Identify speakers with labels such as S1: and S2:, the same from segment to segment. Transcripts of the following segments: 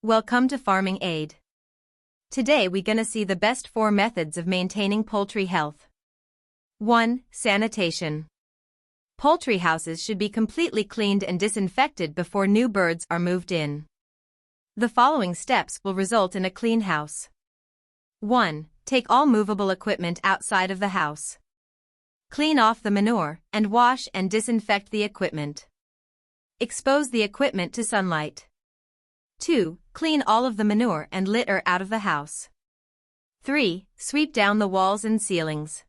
S1: Welcome to Farming Aid. Today we gonna see the best 4 methods of maintaining poultry health. 1. Sanitation. Poultry houses should be completely cleaned and disinfected before new birds are moved in. The following steps will result in a clean house. 1. Take all movable equipment outside of the house. Clean off the manure and wash and disinfect the equipment. Expose the equipment to sunlight. 2. Clean all of the manure and litter out of the house. 3. Sweep down the walls and ceilings.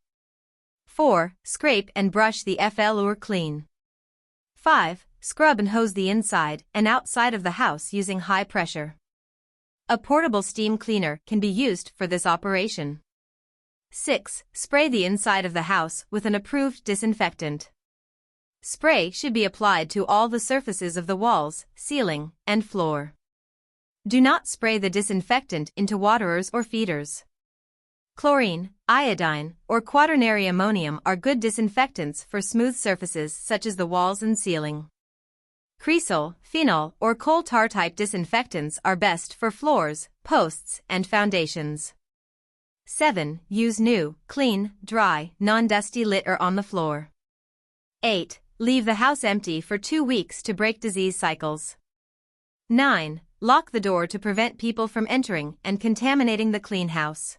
S1: 4. Scrape and brush the floor clean. 5. Scrub and hose the inside and outside of the house using high pressure. A portable steam cleaner can be used for this operation. 6. Spray the inside of the house with an approved disinfectant. Spray should be applied to all the surfaces of the walls, ceiling, and floor. Do not spray the disinfectant into waterers or feeders. Chlorine, iodine, or quaternary ammonium are good disinfectants for smooth surfaces such as the walls and ceiling. Cresol, phenol, or coal tar type disinfectants are best for floors, posts, and foundations. 7. Use new, clean, dry, non-dusty litter on the floor. 8. Leave the house empty for 2 weeks to break disease cycles. 9. Lock the door to prevent people from entering and contaminating the clean house.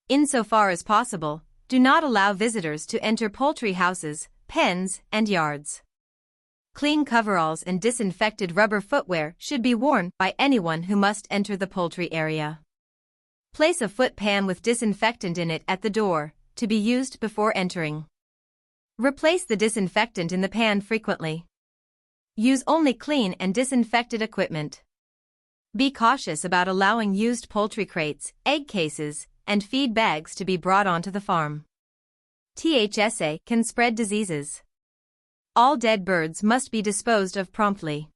S1: Insofar as possible, do not allow visitors to enter poultry houses, pens, and yards. Clean coveralls and disinfected rubber footwear should be worn by anyone who must enter the poultry area. Place a foot pan with disinfectant in it at the door, to be used before entering. Replace the disinfectant in the pan frequently. Use only clean and disinfected equipment. Be cautious about allowing used poultry crates, egg cases, and feed bags to be brought onto the farm. THSA can spread diseases. All dead birds must be disposed of promptly.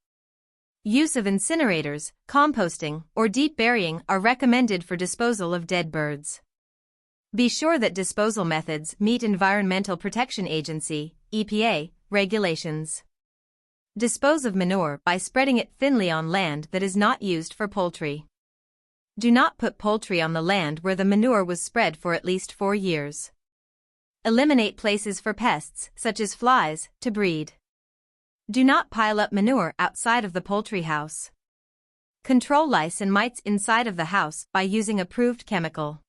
S1: Use of incinerators, composting, or deep burying are recommended for disposal of dead birds. Be sure that disposal methods meet Environmental Protection Agency, EPA, regulations. Dispose of manure by spreading it thinly on land that is not used for poultry. Do not put poultry on the land where the manure was spread for at least 4 years. Eliminate places for pests, such as flies, to breed. Do not pile up manure outside of the poultry house. Control lice and mites inside of the house by using approved chemical.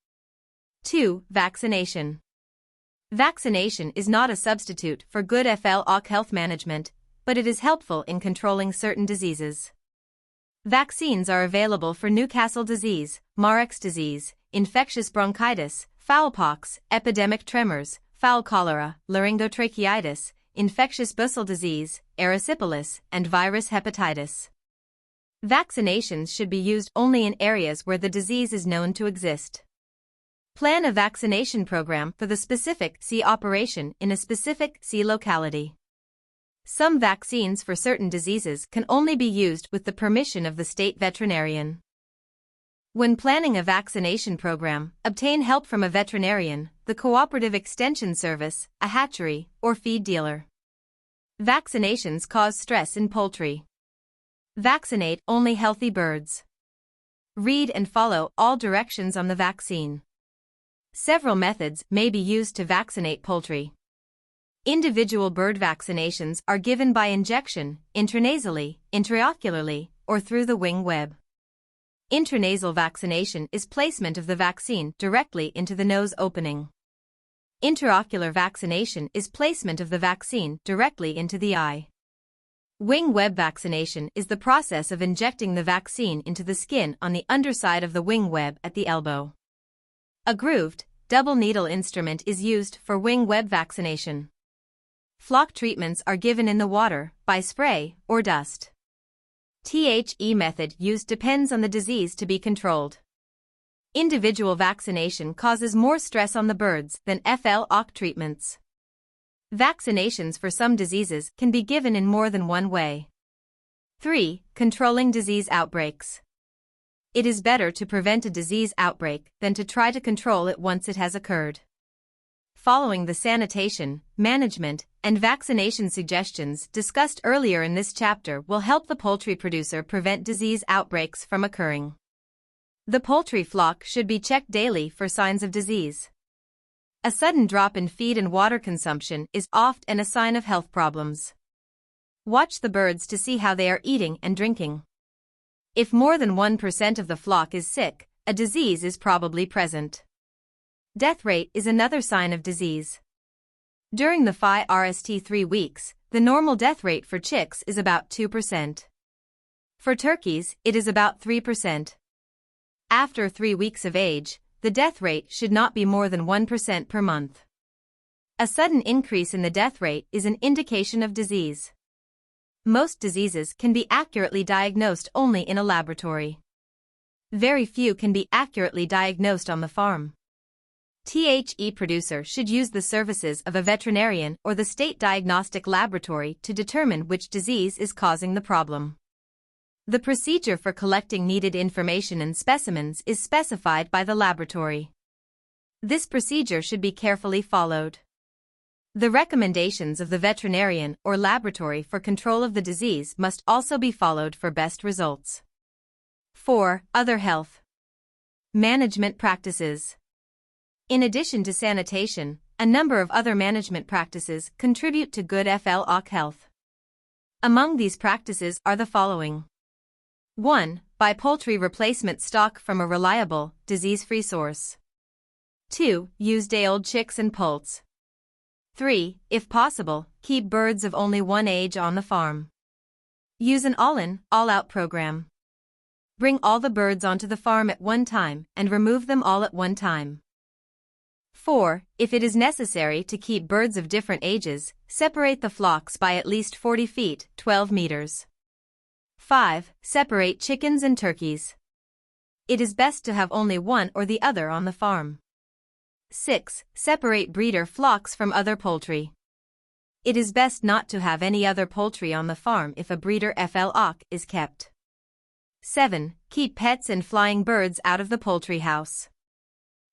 S1: 2. Vaccination. Vaccination is not a substitute for good FLOC health management, but it is helpful in controlling certain diseases. Vaccines are available for Newcastle disease, Marek's disease, infectious bronchitis, fowlpox, epidemic tremors, fowl cholera, laryngotracheitis, infectious bussal disease, erysipelas, and virus hepatitis. Vaccinations should be used only in areas where the disease is known to exist. Plan a vaccination program for the specific C operation in a specific C locality. Some vaccines for certain diseases can only be used with the permission of the state veterinarian. When planning a vaccination program, obtain help from a veterinarian, the cooperative extension service, a hatchery, or feed dealer. Vaccinations cause stress in poultry. Vaccinate only healthy birds. Read and follow all directions on the vaccine. Several methods may be used to vaccinate poultry. Individual bird vaccinations are given by injection, intranasally, intraocularly, or through the wing web. Intranasal vaccination is placement of the vaccine directly into the nose opening. Intraocular vaccination is placement of the vaccine directly into the eye. Wing web vaccination is the process of injecting the vaccine into the skin on the underside of the wing web at the elbow. A grooved, double needle instrument is used for wing web vaccination. Flock treatments are given in the water, by spray, or dust. THE method used depends on the disease to be controlled. Individual vaccination causes more stress on the birds than FLOC treatments. Vaccinations for some diseases can be given in more than one way. 3. Controlling disease outbreaks. It is better to prevent a disease outbreak than to try to control it once it has occurred. following the sanitation, management, and vaccination suggestions discussed earlier in this chapter will help the poultry producer prevent disease outbreaks from occurring. The poultry flock should be checked daily for signs of disease. A sudden drop in feed and water consumption is often a sign of health problems. Watch the birds to see how they are eating and drinking. If more than 1% of the flock is sick, a disease is probably present. Death rate is another sign of disease. During the first 3 weeks, the normal death rate for chicks is about 2%. For turkeys, it is about 3%. After 3 weeks of age, the death rate should not be more than 1% per month. A sudden increase in the death rate is an indication of disease. Most diseases can be accurately diagnosed only in a laboratory. Very few can be accurately diagnosed on the farm. The producer should use the services of a veterinarian or the state diagnostic laboratory to determine which disease is causing the problem. The procedure for collecting needed information and specimens is specified by the laboratory. This procedure should be carefully followed. The recommendations of the veterinarian or laboratory for control of the disease must also be followed for best results. 4. Other health management practices. In addition to sanitation, a number of other management practices contribute to good flock health. Among these practices are the following. 1. Buy poultry replacement stock from a reliable, disease-free source. 2. Use day-old chicks and poults. 3. If possible, keep birds of only one age on the farm. Use an all-in, all-out program. Bring all the birds onto the farm at one time and remove them all at one time. 4. If it is necessary to keep birds of different ages, separate the flocks by at least 40 feet, 12 meters. 5. Separate chickens and turkeys. It is best to have only one or the other on the farm. 6. Separate breeder flocks from other poultry. It is best not to have any other poultry on the farm if a breeder flock is kept. 7. Keep pets and flying birds out of the poultry house.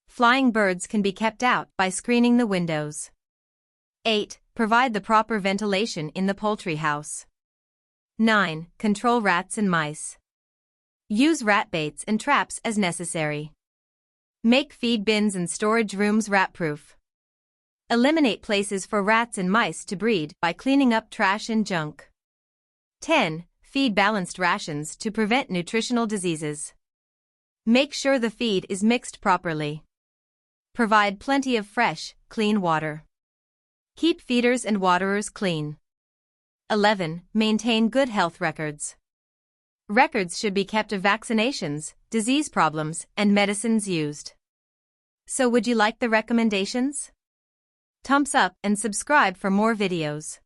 S1: Flying birds can be kept out by screening the windows. 8. Provide the proper ventilation in the poultry house. 9. Control rats and mice. Use rat baits and traps as necessary. Make feed bins and storage rooms rat-proof. Eliminate places for rats and mice to breed by cleaning up trash and junk. 10. Feed balanced rations to prevent nutritional diseases. Make sure the feed is mixed properly. Provide plenty of fresh, clean water. Keep feeders and waterers clean. 11. Maintain good health records. Records should be kept of vaccinations, disease problems, and medicines used. So would you like the recommendations? Thumbs up and subscribe for more videos.